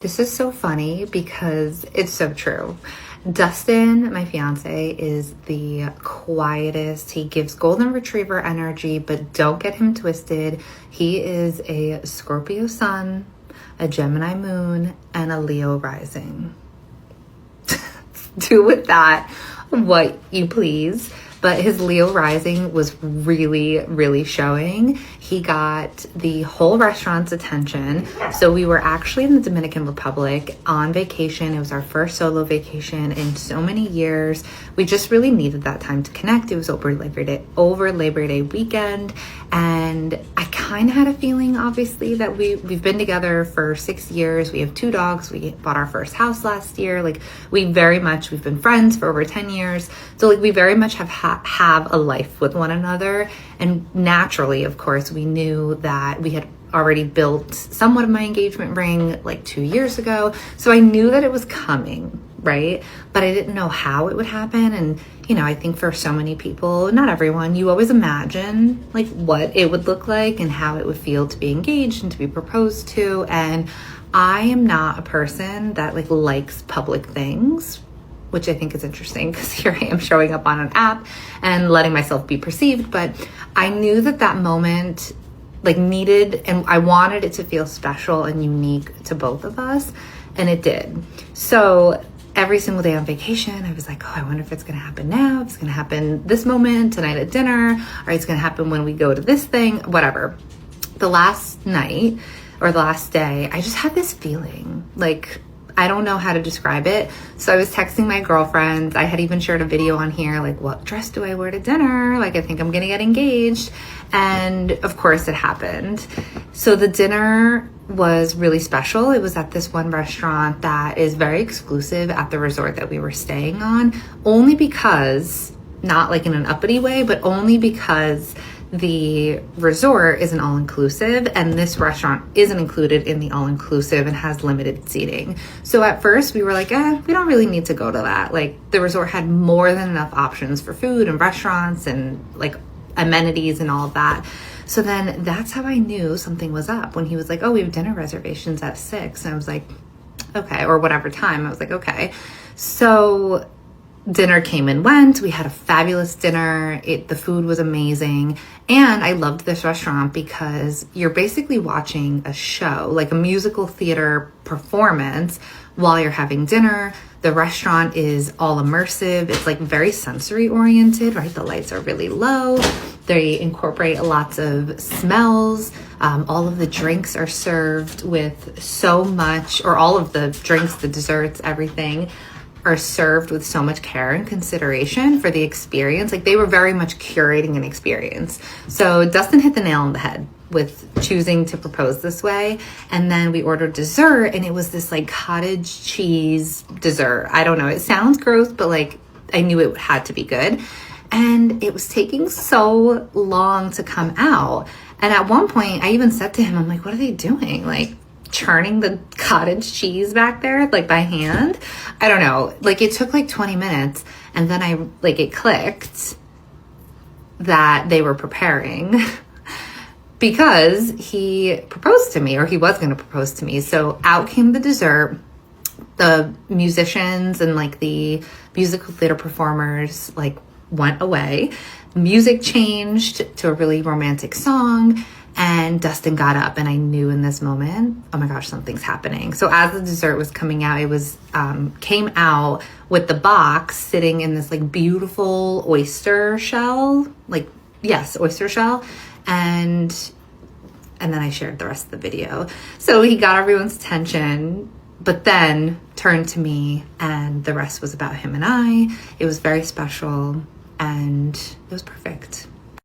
This is so funny because it's so true. Dustin, my fiance, is the quietest. He gives golden retriever energy, but don't get him twisted. He is a Scorpio sun, a Gemini moon, and a Leo rising. Do with that what you please. But his Leo rising was really, really showing. He got the whole restaurant's attention. So we were actually in the Dominican Republic on vacation. It was our first solo vacation in so many years. We just really needed that time to connect. It was over Labor Day weekend. And I kind of had a feeling, obviously, that we've been together for 6 years. We have 2 dogs. We bought our first house last year. We've been friends for over 10 years. So we very much have a life with one another. And naturally, of course, we knew that we had already built somewhat of my engagement ring 2 years ago. So I knew that it was coming, right? But I didn't know how it would happen. And, I think for so many people, not everyone, you always imagine what it would look like and how it would feel to be engaged and to be proposed to. And I am not a person that likes public things, which I think is interesting because here I am showing up on an app and letting myself be perceived. But I knew that moment needed, and I wanted it to feel special and unique to both of us. And it did. So every single day on vacation, I was like, I wonder if it's going to happen now. If it's going to happen this moment, tonight at dinner, or it's going to happen when we go to this thing, whatever. The last night or the last day, I just had this feeling I don't know how to describe it. So I was texting my girlfriends. I had even shared a video on here, what dress do I wear to dinner? I think I'm going to get engaged. And of course it happened. So the dinner was really special. It was at this one restaurant that is very exclusive at the resort that we were staying on, only because, not in an uppity way, but only because the resort is an all-inclusive and this restaurant isn't included in the all-inclusive and has limited seating. So at first we were we don't really need to go to that. The resort had more than enough options for food and restaurants and amenities and all of that. So then that's how I knew something was up when he was we have dinner reservations at 6. And I was okay, or whatever time. I was okay. So dinner came and went. We had a fabulous dinner. The food was amazing. And I loved this restaurant because you're basically watching a show, a musical theater performance while you're having dinner. The restaurant is all immersive. It's very sensory oriented, right? The lights are really low. They incorporate lots of smells. All of the drinks are served with so much, or all of the drinks, the desserts, everything are served with so much care and consideration for the experience. They were very much curating an experience. So Dustin hit the nail on the head with choosing to propose this way. And then we ordered dessert, and it was this cottage cheese dessert. I don't know, it sounds gross, but I knew it had to be good. And it was taking so long to come out. And at one point I even said to him, I'm what are they doing? Churning the cottage cheese back there by hand. I don't know, it took 20 minutes, and then it clicked that they were preparing because he proposed to me, or he was going to propose to me. So out came the dessert. The musicians and the musical theater performers went away. Music changed to a really romantic song. And Dustin got up, and I knew in this moment, oh my gosh, something's happening. So as the dessert was coming out, it was came out with the box sitting in this beautiful oyster shell, oyster shell, and then I shared the rest of the video. So he got everyone's attention, but then turned to me, and the rest was about him and I. It was very special, and it was perfect.